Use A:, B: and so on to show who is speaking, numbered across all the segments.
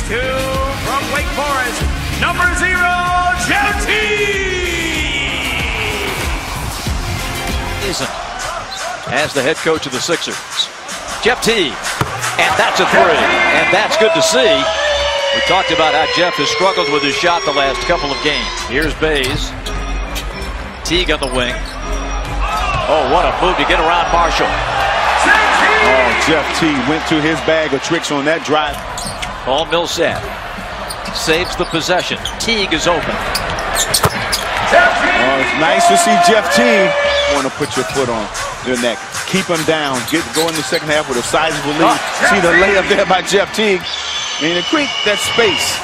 A: to, from Wake Forest, number 0, Jeff Teague.
B: As the head coach of the Sixers, Jeff Teague, and that's a three, and that's good to see. We talked about how Jeff has struggled with his shot the last couple of games. Here's Bays. Teague on the wing. Oh, what a move to get around Marshall.
C: Oh, Jeff Teague went to his bag of tricks on that drive.
B: Paul Millsap saves the possession. Teague is open.
C: Oh, it's nice to see Jeff Teague want to put your foot on their neck. Keep him down. Go in the second half with a sizable lead. See the layup there by Jeff Teague. And to create that space.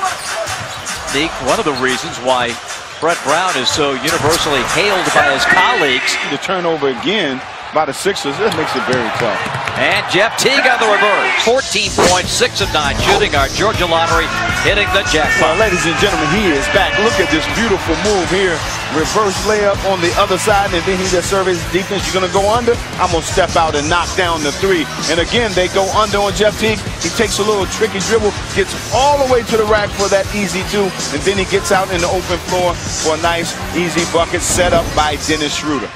B: One of the reasons why Brett Brown is so universally hailed by his colleagues.
C: The turnover again by the Sixers, that makes it very tough.
B: And Jeff Teague on the reverse. 14 points, 6 of 9 shooting. Our Georgia lottery hitting the jackpot.
C: Well, ladies and gentlemen, he is back. Look at this beautiful move here. Reverse layup on the other side, and then he just surveys defense. You're going to go under? I'm going to step out and knock down the three. And again, they go under on Jeff Teague. He takes a little tricky dribble, gets all the way to the rack for that easy two, and then he gets out in the open floor for a nice, easy bucket set up by Dennis Schroeder.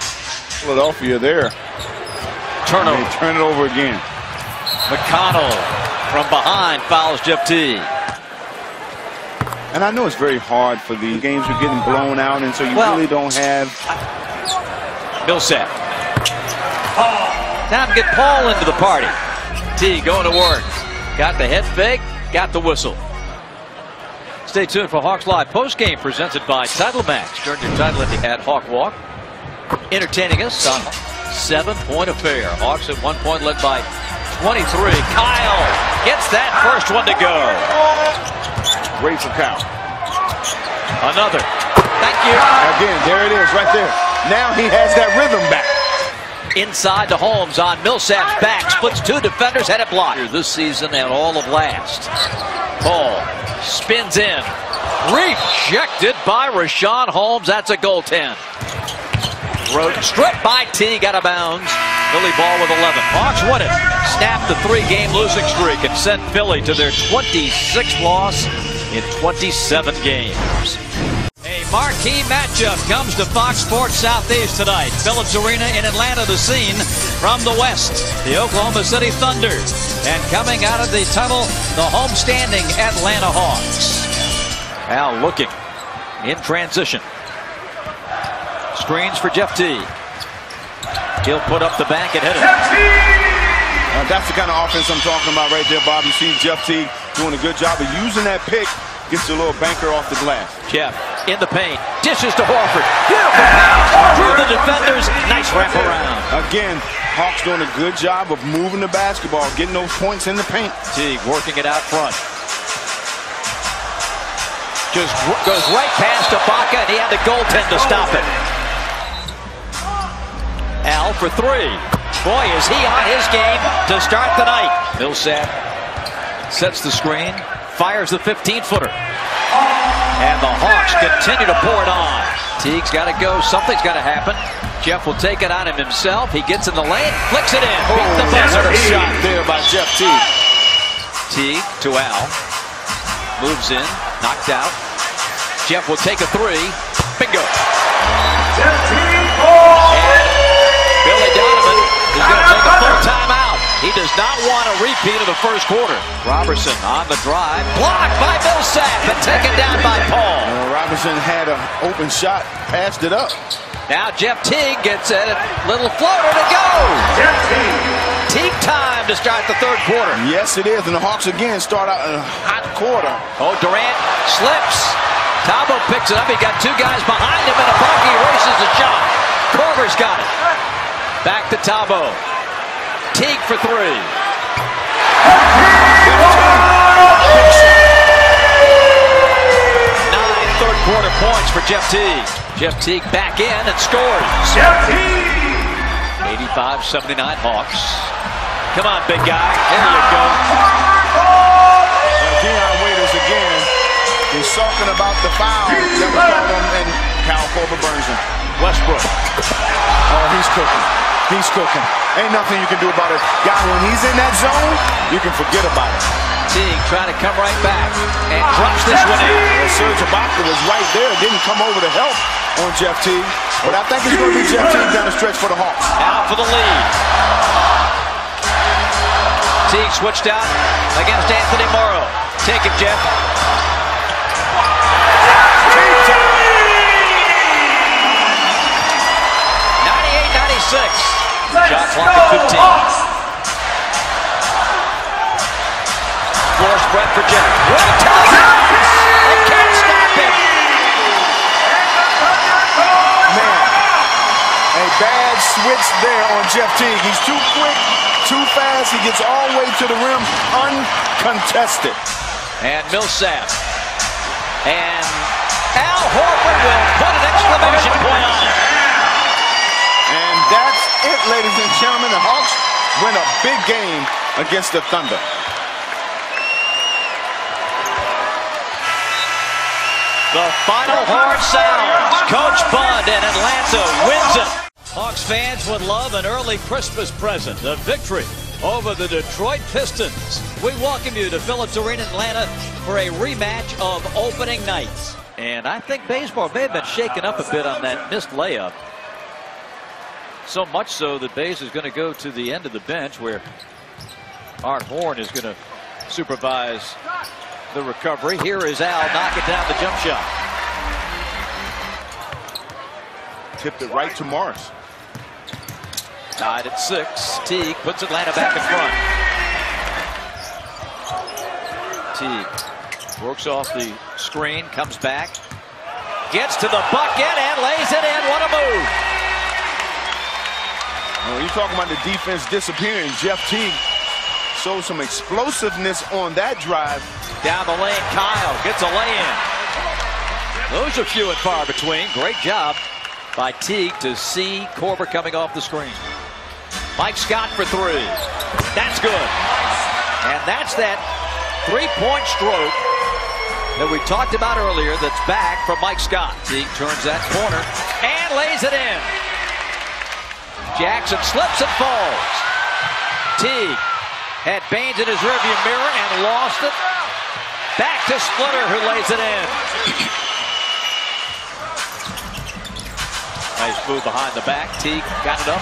C: Philadelphia there.
B: Turnover.
C: They turn it over again.
B: McConnell from behind fouls Jeff Teague.
C: And I know it's very hard for the games are getting blown out, and so you really don't have.
B: Millsap. Time to get Paul into the party. Teague going to work. Got the head fake, got the whistle. Stay tuned for Hawks Live postgame presented by Title Max. Earn your title at Hawk Walk. Entertaining us on 7-point affair. Hawks at 1 point led by 23. Kyle gets that first one to go.
C: Great for Kyle.
B: Another. Thank you.
C: Again, there it is right there. Now he has that rhythm back.
B: Inside to Holmes on Millsap's back. Splits 2 defenders, had it blocked. This season and all of last. Paul spins in. Rejected by Rashawn Holmes. That's a goaltend. Stripped by Teague out of bounds. Philly ball with 11. Hawks win it. Snap the 3-game losing streak and sent Philly to their 26th loss in 27 games. A marquee matchup comes to Fox Sports Southeast tonight. Phillips Arena in Atlanta, the scene from the west. The Oklahoma City Thunder. And coming out of the tunnel, the homestanding Atlanta Hawks. Al looking in transition. Screens for Jeff Teague. He'll put up the bank and hit it.
C: That's the kind of offense I'm talking about right there, Bob. You see Jeff Teague doing a good job of using that pick. Gets a little banker off the glass.
B: Jeff in the paint. Dishes to Horford. Beautiful pass through the defenders. Nice wraparound.
C: Again, Hawks doing a good job of moving the basketball, getting those points in the paint.
B: Teague working it out front. Just goes right past Ibaka, and he had the goaltend to stop it. Al for 3. Boy, is he on his game to start the night. Millsap sets the screen, fires the 15-footer. And the Hawks continue to pour it on. Teague's got to go. Something's got to happen. Jeff will take it on him himself. He gets in the lane, flicks it in. Beat the buzzer.
C: Shot there by Jeff Teague.
B: Teague to Al. Moves in, knocked out. Jeff will take a 3. Bingo.
A: Jeff Teague.
B: Billy Donovan is going to take a full timeout. He does not want a repeat of the first quarter. Robertson on the drive. Blocked by Millsap and taken down by Paul.
C: Robertson had an open shot, passed it up.
B: Now Jeff Teague gets a little floater to go.
A: Jeff Teague.
B: Teague time to start the third quarter.
C: Yes, it is. And the Hawks again start out in a hot quarter.
B: Oh, Durant slips. Tabo picks it up. He got 2 guys behind him, and Ibaka erases the shot. Korver's got it. Back to Tabo. Teague for 3. 9 third-quarter points for Jeff Teague. Jeff Teague back in and scores.
A: Jeff Teague.
B: 85-79 Hawks. Come on, big guy. There you go.
C: Deion Waiters again. He's talking about the foul that was called on, and Kyle Korver burns him.
B: Westbrook.
C: Oh, he's cooking. He's cooking. Ain't nothing you can do about it. Guy, when he's in that zone, you can forget about it.
B: Teague trying to come right back and drops this one in.
C: Well, Serge Ibaka was right there. Didn't come over to help on Jeff Teague. But I think it's going to be Jeff Teague down the stretch for the Hawks.
B: Out for the lead. Teague switched out against Anthony Morrow. Take it, Jeff. 98-96. Shot clock at 15. Floor spread for Jeff. They can't stop him.
C: Man, a bad switch there on Jeff Teague. He's too quick, too fast. He gets all the way to the rim uncontested.
B: And Millsap. And Al Horford will put an exclamation point on it.
C: And that's it, ladies and gentlemen. The Hawks win a big game against the Thunder.
B: The final horn sounds. Coach Bud and Atlanta wins it. Hawks fans would love an early Christmas present, a victory over the Detroit Pistons. We welcome you to Phillips Arena in Atlanta for a rematch of opening night. And I think baseball may have been shaken up a bit on that missed layup. So much so that Bays is going to go to the end of the bench where Art Horn is going to supervise the recovery. Here is Al knocking down the jump shot.
C: Tipped it right to Morris.
B: Tied at 6. Teague puts Atlanta back in front. Teague works off the screen, comes back, gets to the bucket and lays it in. What a move.
C: Well, you're talking about the defense disappearing. Jeff Teague showed some explosiveness on that drive.
B: Down the lane, Kyle gets a lay-in. Those are few and far between. Great job by Teague to see Korver coming off the screen. Mike Scott for 3. That's good. And that's that three-point stroke that we talked about earlier that's back from Mike Scott. Teague turns that corner and lays it in. Jackson slips and falls. Teague had Baines in his rearview mirror and lost it. Back to Splitter, who lays it in. Nice move behind the back. Teague got it up.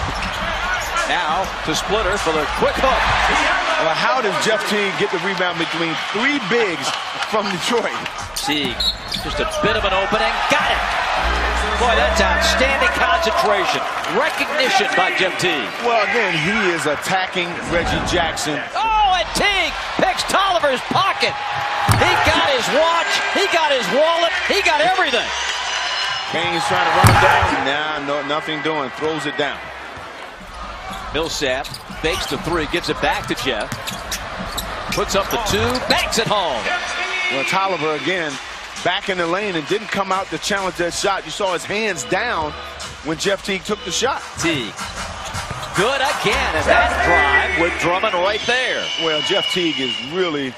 B: Now to Splitter for the quick hook.
C: Well, how does Jeff Teague get the rebound between 3 bigs from Detroit?
B: Teague, just a bit of an opening. Got it. Boy, that's outstanding concentration. Recognition by Jeff Teague.
C: Well, again, he is attacking Reggie Jackson.
B: Oh, and Teague picks Tolliver's pocket. He got his watch. He got his wallet. He got everything.
C: Kane's trying to run him down. Nah, no, nothing doing. Throws it down.
B: Millsap fakes the 3, gives it back to Jeff. Puts up the 2, banks it home.
C: Well, Tolliver again back in the lane and didn't come out to challenge that shot. You saw his hands down when Jeff Teague took the shot.
B: Teague. Good again, and that drive with Drummond right there.
C: Well, Jeff Teague is really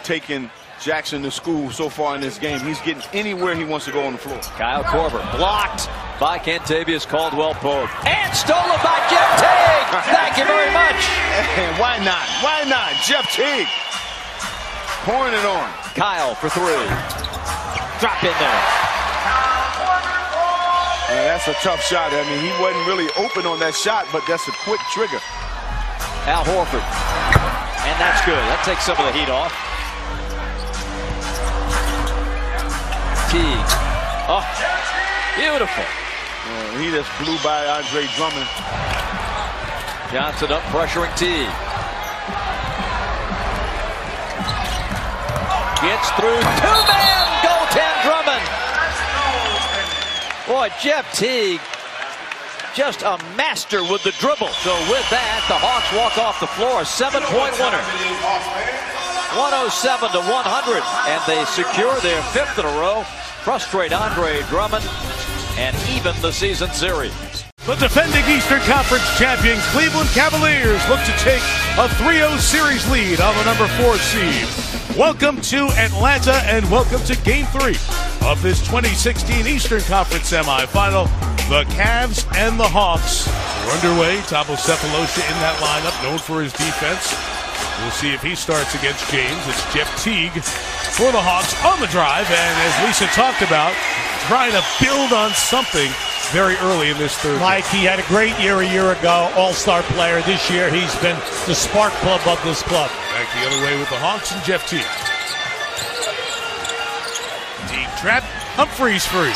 C: taking Jackson to school so far in this game. He's getting anywhere he wants to go on the floor.
B: Kyle Korver blocked by Kentavious Caldwell-Pope. And stolen by Jeff Teague. Thank you very much.
C: And why not? Why not? Jeff Teague pouring it on.
B: Kyle for 3. Drop in there.
C: Yeah, that's a tough shot. I mean, he wasn't really open on that shot, but that's a quick trigger.
B: Al Horford. And that's good. That takes some of the heat off. Teague. Oh, beautiful.
C: He just blew by Andre Drummond.
B: Johnson up pressuring Teague. Gets through 2-man goaltend Drummond. Boy, Jeff Teague, just a master with the dribble. So with that, the Hawks walk off the floor, a 7-point winner. 107-100, and they secure their 5th in a row. Frustrate Andre Drummond and even the season series.
A: The defending Eastern Conference champion Cleveland Cavaliers look to take a 3-0 series lead on the number 4 seed. Welcome to Atlanta and welcome to Game 3 of this 2016 Eastern Conference semifinal The Cavs and the Hawks are underway. Thabo Sefolosha in that lineup, known for his defense. We'll see if he starts against James. It's Jeff Teague for the Hawks on the drive. And as Lisa talked about, trying to build on something very early in this third.
D: Mike, he had a great year a year ago, all-star player. This year, he's been the spark plug of this club.
A: Back the other way with the Hawks and Jeff Teague. Teague trap, Humphries free.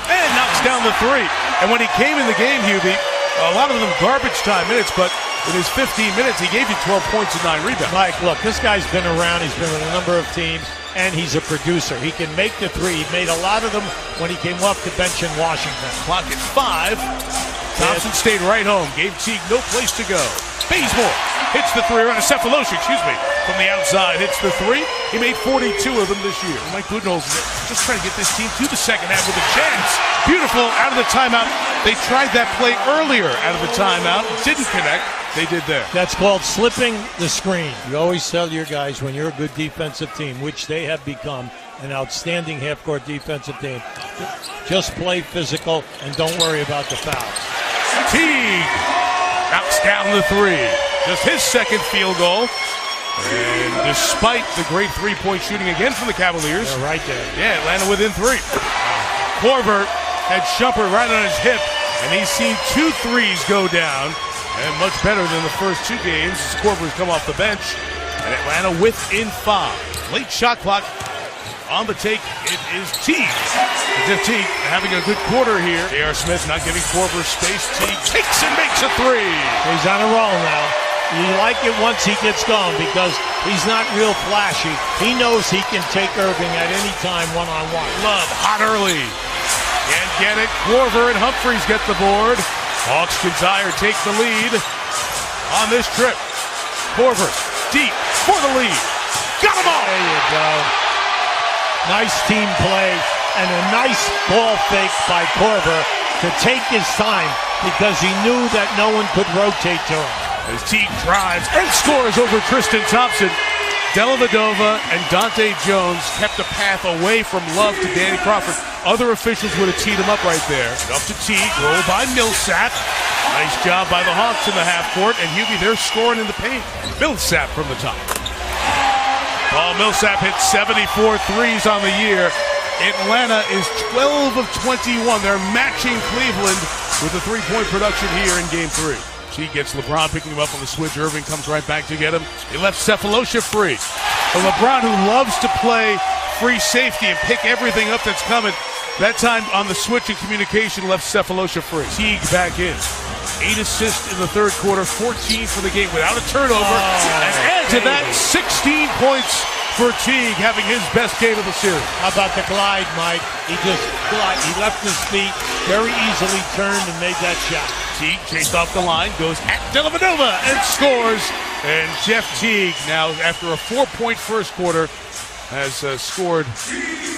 A: And knocks down the three. And when he came in the game, Hubie, a lot of them garbage time minutes, but in his 15 minutes, he gave you 12 points and 9 rebounds.
D: Mike, look, this guy's been around. He's been with a number of teams, and he's a producer. He can make the three. He made a lot of them when he came off the bench in Washington.
A: Clock at 5. Thompson stayed right home. Gave Teague no place to go. Bazemore hits the three, around Sefolosha, from the outside. Hits the three. He made 42 of them this year. Mike Budenholzer just trying to get this team to the second half with a chance. Beautiful out of the timeout. They tried that play earlier out of the timeout. Didn't connect. They did there.
D: That's called slipping the screen. You always tell your guys when you're a good defensive team, which they have become, an outstanding half-court defensive team, just play physical and don't worry about the fouls.
A: Teague knocks down the three. Just his second field goal. And despite the great three-point shooting again from the Cavaliers.
D: They're right there.
A: Yeah, Atlanta within 3. Korver had Shumpert right on his hip, and he's seen 2 threes go down. And much better than the first 2 games as Korver's come off the bench. And Atlanta within 5. Late shot clock on the take. It is Teague. Jeff Teague having a good quarter here. J.R. Smith not giving Korver space. Teague takes and makes a 3.
D: He's on a roll now. You like it once he gets going because he's not real flashy. He knows he can take Irving at any time one-on-one.
A: Love hot early. Can't get it. Korver and Humphries get the board. Hawks desire take the lead on this trip. Korver deep for the lead. Got him all.
D: There you go. Nice team play and a nice ball fake by Korver to take his time because he knew that no one could rotate to him.
A: As Teague drives and scores over Tristan Thompson. Dellavedova and Dante Jones kept the path away from Love to Danny Crawford. Other officials would have teed him up right there. Up to Teague, rolled by Millsap. Nice job by the Hawks in the half court, and Hubie, they're scoring in the paint. Millsap from the top. Paul Millsap hit 74 threes on the year. Atlanta is 12 of 21. They're matching Cleveland with the three-point production here in Game 3. He gets LeBron picking him up on the switch. Irving comes right back to get him. He left Sefolosha free. But LeBron, who loves to play free safety and pick everything up that's coming, that time on the switch and communication left Sefolosha free. Teague back in. 8 assists in the third quarter, 14 for the game without a turnover. And add to that, 16 points for Teague, having his best game of the series.
D: How about the glide, Mike? He left his feet, very easily turned and made that shot.
A: Teague chased off the line, goes at Dellavedova and scores. And Jeff Teague, now after a 4-point first quarter, has scored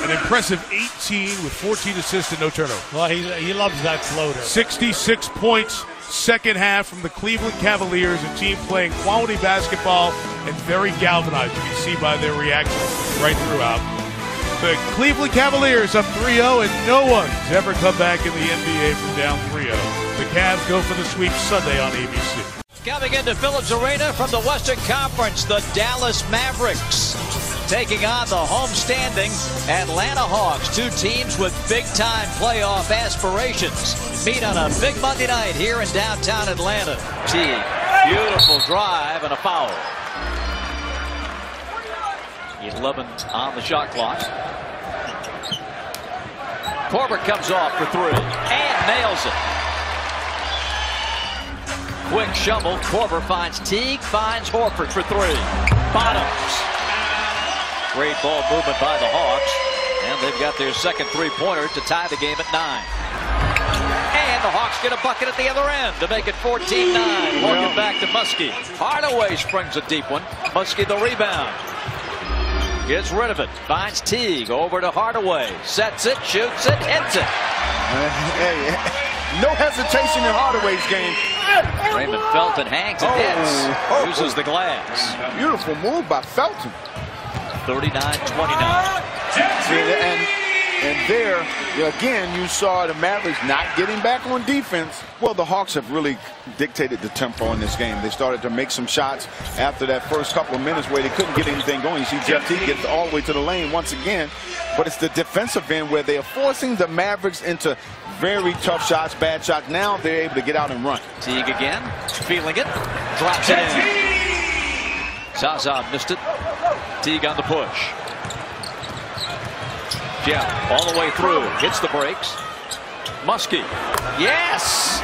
A: an impressive 18 with 14 assists and no turnover.
D: Well, he loves that floater.
A: 66 points. Second half from the Cleveland Cavaliers, a team playing quality basketball and very galvanized. You can see by their reaction right throughout. The Cleveland Cavaliers up 3-0, and no one's ever come back in the NBA from down 3-0. The Cavs go for the sweep Sunday on ABC.
B: Coming into Phillips Arena from the Western Conference, the Dallas Mavericks taking on the homestanding Atlanta Hawks. 2 teams with big-time playoff aspirations meet on a big Monday night here in downtown Atlanta. Teague, beautiful drive and a foul. 11 on the shot clock. Korver comes off for 3 and nails it. Quick shovel. Korver finds Teague, finds Horford for 3. Bottoms. Great ball movement by the Hawks. And they've got their second three-pointer to tie the game at 9. And the Hawks get a bucket at the other end to make it 14-9. Looking back to Muskie. Hardaway springs a deep one. Muskie the rebound. Gets rid of it. Finds Teague over to Hardaway. Sets it, shoots it, hits it.
C: No hesitation in Hardaway's game.
B: Raymond Felton hangs and hits. Uses the glass.
C: Beautiful move by Felton.
B: 39-29.
C: And And there, again, you saw the Mavericks not getting back on defense. Well, the Hawks have really dictated the tempo in this game. They started to make some shots after that first couple of minutes where they couldn't get anything going. You see Jeff Teague gets all the way to the lane once again. But it's the defensive end where they are forcing the Mavericks into very tough shots, bad shots. Now they're able to get out and run.
B: Teague again, feeling it, drops it in. Zaza missed it. Teague on the push. Jeff all the way through, hits the brakes. Muskie, yes!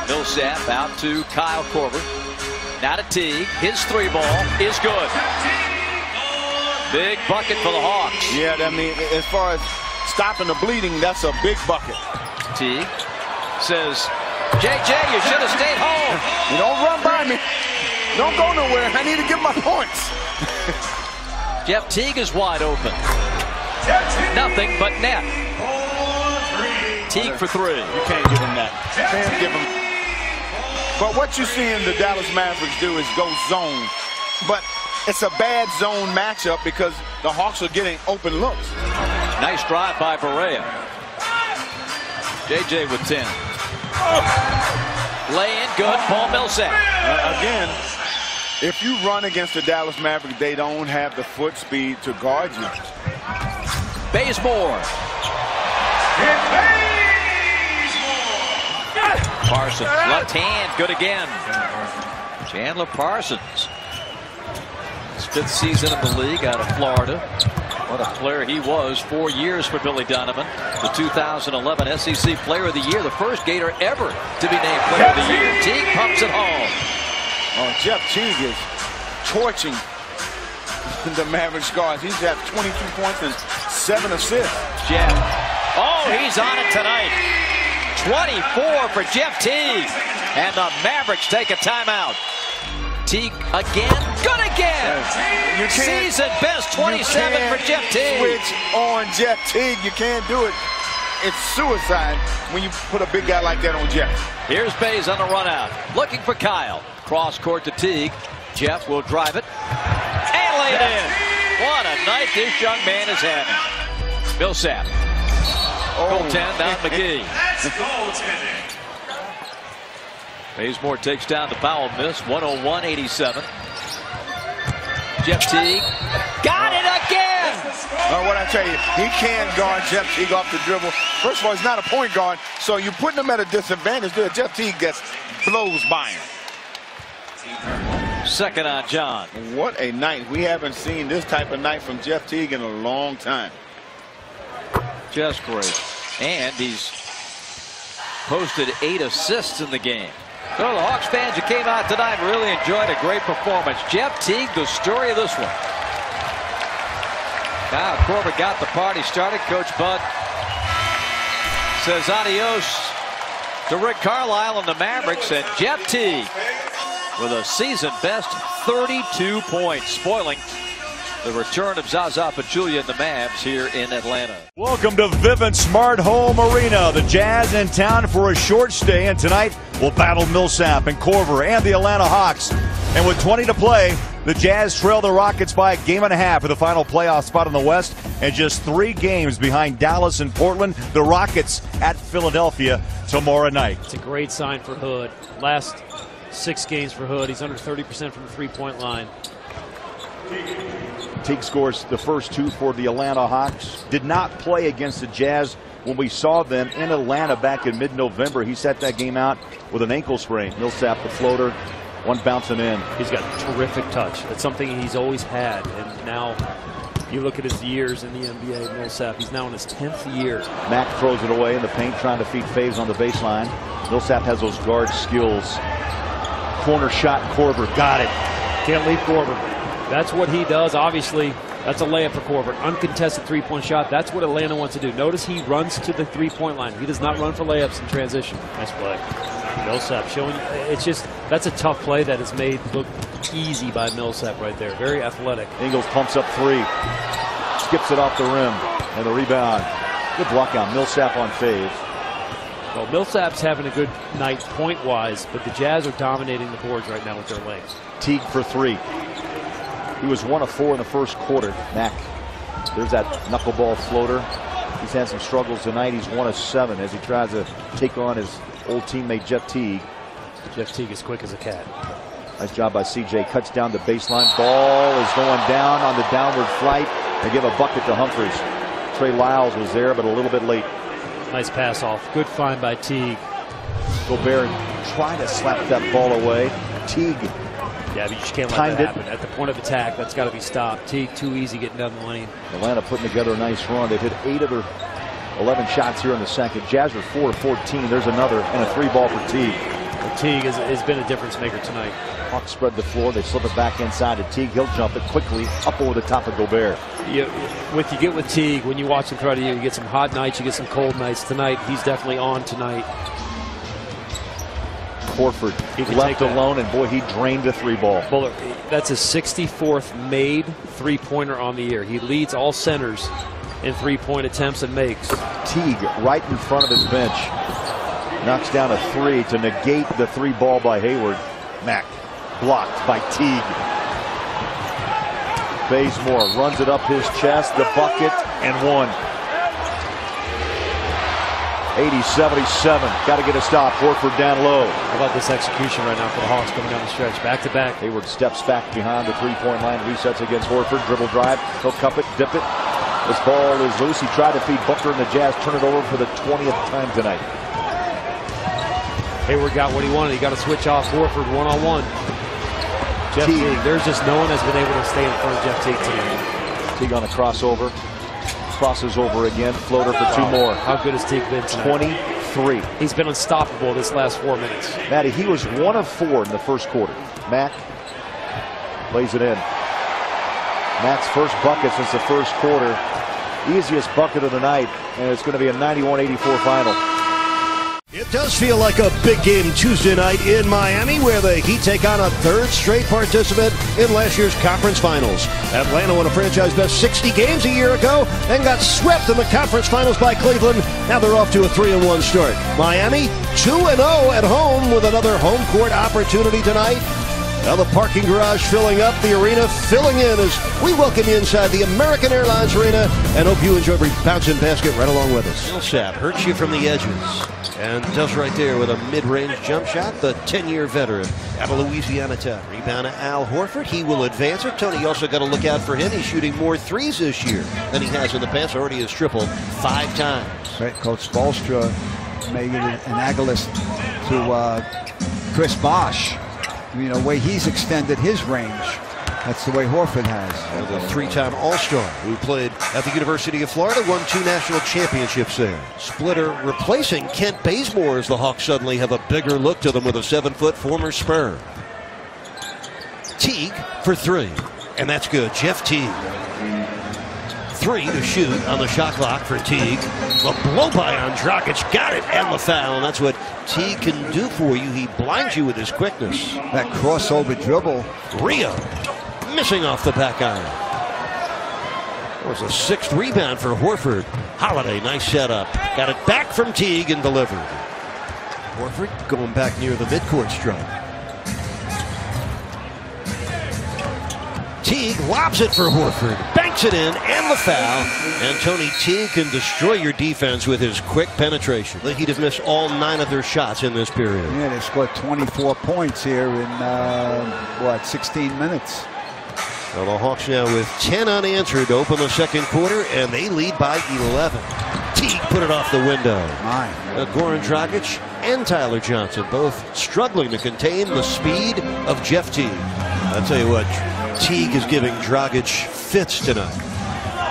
B: Millsap out to Kyle Korver. Now to Teague, his three ball is good. Big bucket for the Hawks.
C: Yeah, I mean, as far as stopping the bleeding, that's a big bucket.
B: Teague says, JJ, you should have stayed home.
C: You don't run by me. Don't go nowhere. I need to get my points.
B: Jeff Teague is wide open. Nothing but net. Teague for three.
C: You can't give him that. You can't give him. But what you see in the Dallas Mavericks do is go zone. But it's a bad zone matchup because the Hawks are getting open looks.
B: Nice drive by Barea. JJ with 10. Lay in good. Paul Millsap.
C: Again, if you run against the Dallas Mavericks, they don't have the foot speed to guard you.
B: Bazemore. Parsons, left hand, good again. Chandler Parsons. His 5th season in the league out of Florida. What a player he was. 4 years for Billy Donovan. The 2011 SEC Player of the Year. The first Gator ever to be named Player of the Year. Teague pumps it home.
C: Oh, Jeff Teague is torching the Mavericks guards. He's got 22 points and 7 assists.
B: Jeff. Oh, he's on it tonight. 24 for Jeff Teague. And the Mavericks take a timeout. Teague again. Good again. Season best 27 for Jeff Teague.
C: Switch on Jeff Teague. You can't do it. It's suicide when you put a big guy like that on Jeff.
B: Here's Bays on the run out. Looking for Kyle. Cross court to Teague. Jeff will drive it. And lay it in. What a night this young man is having. Millsap. Goaltend down McGee. Bazemore takes down the foul miss. 101-87. Jeff Teague. Got it again!
C: What I tell you, he can't guard Jeff Teague off the dribble. First of all, he's not a point guard, so you're putting him at a disadvantage there. Jeff Teague gets blows by him.
B: Second on John.
C: What a night. We haven't seen this type of night from Jeff Teague in a long time.
B: Just great. And he's posted 8 assists in the game. So the Hawks fans who came out tonight really enjoyed a great performance. Jeff Teague, the story of this one. Kyle Korver got the party started. Coach Bud says adios to Rick Carlisle and the Mavericks, and Jeff Teague with a season best 32 points, spoiling the return of Zaza Pachulia and the Mavs here in Atlanta.
E: Welcome to Vivint Smart Home Arena. The Jazz in town for a short stay, and tonight will battle Millsap and Korver and the Atlanta Hawks. And with 20 to play, the Jazz trail the Rockets by a game and a half for the final playoff spot in the West, and just 3 games behind Dallas and Portland. The Rockets at Philadelphia tomorrow night.
F: It's a great sign for Hood. Last 6 games for Hood. He's under 30% from the three-point line.
E: Teague scores the first 2 for the Atlanta Hawks. Did not play against the Jazz when we saw them in Atlanta back in mid-November. He set that game out with an ankle sprain. Millsap the floater, one bouncing in.
F: He's got terrific touch. It's something he's always had, and now you look at his years in the NBA. Millsap, he's now in his 10th year.
E: Mack throws it away in the paint, trying to feed Faves on the baseline. Millsap has those guard skills. Corner shot, Korver got it.
F: Can't leave Korver. That's what he does. Obviously, that's a layup for Korver. Uncontested three-point shot. That's what Atlanta wants to do. Notice he runs to the three-point line. He does not run for layups in transition. Nice play. Millsap showing, it's just, that's a tough play that is made look easy by Millsap right there. Very athletic.
E: Ingles pumps up 3. Skips it off the rim. And the rebound. Good block on Millsap on Faves.
F: Well, Millsap's having a good night point-wise, but the Jazz are dominating the boards right now with their legs.
E: Teague for 3. He was 1 of 4 in the first quarter. Mack There's that knuckleball floater. He's had some struggles tonight. He's 1 of 7 as he tries to take on his old teammate Jeff Teague.
F: Jeff Teague is quick as a cat.
E: Nice job by CJ. Cuts down the baseline. Ball is going down on the downward flight. They give a bucket to Humphries. Trey Lyles was there, but a little bit late.
F: Nice pass off. Good find by Teague.
E: Gobert tried to slap that ball away. Teague.
F: Yeah, but you just can't let that happen. At the point of attack, that's got to be stopped. Teague too easy getting down the lane.
E: Atlanta putting together a nice run. They've hit 8 of their 11 shots here in the second. Jazz are 4 of 14. There's another and a 3-ball for Teague.
F: Well, Teague has been a difference maker tonight.
E: Hawks spread the floor. They slip it back inside to Teague. He'll jump it quickly up over the top of Gobert.
F: What you get with Teague when you watch him throughout the year, you get some hot nights, you get some cold nights. Tonight, he's definitely on tonight.
E: Horford left alone, and boy, he drained the 3-ball.
F: Bullard, that's his 64th made 3-pointer on the year. He leads all centers in 3-point attempts and makes.
E: Teague right in front of his bench. Knocks down a 3 to negate the 3-ball by Hayward. Mack blocked by Teague. Bazemore runs it up his chest, the bucket, and 1. 80-77. Got to get a stop. Horford down low.
F: How about this execution right now for the Hawks coming down the stretch? Back to back.
E: Hayward steps back behind the 3-point line. Resets against Horford. Dribble drive. He'll cup it, dip it. This ball is loose. He tried to feed Booker, and the Jazz turn it over for the 20th time tonight.
F: Hayward got what he wanted. He got to switch off Horford one-on-one. Jeff Teague. There's just no one that's been able to stay in front of Jeff Teague tonight.
E: Teague on a crossover. Crosses over again. Floater for 2 more.
F: How good has Teague been tonight?
E: 23.
F: He's been unstoppable this last 4 minutes.
E: Matty, he was 1 of 4 in the first quarter. Mack lays it in. Mack's first bucket since the first quarter. Easiest bucket of the night, and it's going to be a 91-84 final.
G: It does feel like a big game Tuesday night in Miami, where the Heat take on a 3rd straight participant in last year's conference finals. Atlanta won a franchise best 60 games a year ago and got swept in the conference finals by Cleveland. Now they're off to a 3-1 start. Miami 2-0 at home with another home court opportunity tonight. Now the parking garage filling up, the arena filling in as we welcome you inside the American Airlines Arena and hope you enjoy every bounce and basket right along with us. Millsap hurts you from the edges and does right there with a mid-range jump shot, the 10-year veteran out of Louisiana Tech. Rebound to Al Horford. He will advance it. Tony, you also got to look out for him. He's shooting more threes this year than he has in the past. Already has tripled 5 times.
H: Right, Coach Spoelstra made an analogous to Chris Bosh. You know, the way he's extended his range, that's the way Horford has.
G: The 3-time All-Star who played at the University of Florida, won 2 national championships there. Splitter replacing Kent Bazemore as the Hawks suddenly have a bigger look to them with a 7-foot former Spur. Teague for 3, and that's good. Jeff Teague. 3 to shoot on the shot clock for Teague. The blow by on Dragic, got it, and the foul. And that's what Teague can do for you. He blinds you with his quickness.
H: That crossover dribble.
G: Rio missing off the back iron. There was a 6th rebound for Horford. Holiday, nice setup. Got it back from Teague and delivered. Horford going back near the midcourt stripe. Teague lobs it for Horford, banks it in, and the foul. And Tony Teague can destroy your defense with his quick penetration. The Heat have missed all 9 of their shots in this period.
H: Yeah, they scored 24 points here in, 16 minutes.
G: So the Hawks now with 10 unanswered to open the second quarter, and they lead by 11. Teague put it off the window. Goran Dragic and Tyler Johnson both struggling to contain the speed of Jeff Teague. I'll tell you what, Teague is giving Dragic fits tonight.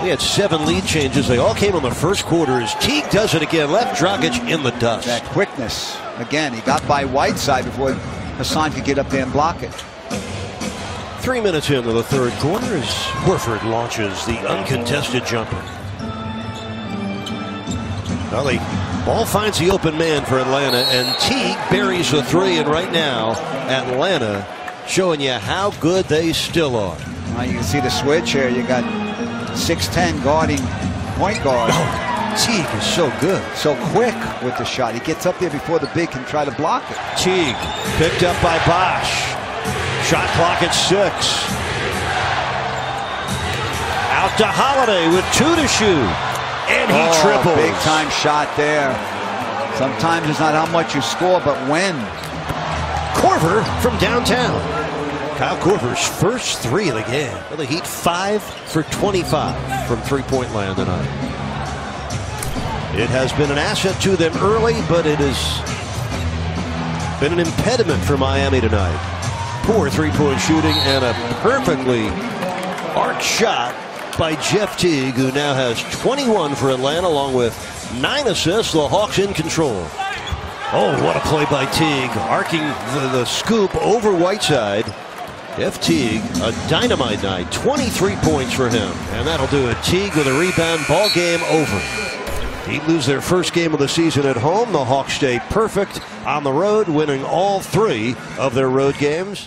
G: We had 7 lead changes. They all came in the first quarter as Teague does it again. Left Dragic in the dust.
H: That quickness. Again, he got by Whiteside before Hassan could get up there and block it.
G: 3 minutes into the third quarter as Horford launches the uncontested jumper. Well, the ball finds the open man for Atlanta, and Teague buries the 3. And right now, Atlanta showing you how good they still are.
H: Now you can see the switch here. You got 6'10" guarding point guard.
G: Teague is so good.
H: So quick with the shot. He gets up there before the big can try to block it.
G: Teague picked up by Bosh. Shot clock at 6. Out to Holiday with 2 to shoot. And he triples.
H: Big time shot there. Sometimes it's not how much you score, but when.
G: Korver from downtown. Kyle Korver's first 3 of the game. Well, the Heat 5 for 25 from three-point land tonight. It has been an asset to them early, but it has been an impediment for Miami tonight. Poor three-point shooting and a perfectly arced shot by Jeff Teague, who now has 21 for Atlanta, along with 9 assists. The Hawks in control. Oh, what a play by Teague, arcing the scoop over Whiteside. Jeff Teague, a dynamite night. 23 points for him, and that'll do it. Teague with a rebound. Ball game over. Heat lose their first game of the season at home. The Hawks stay perfect on the road, winning all 3 of their road games.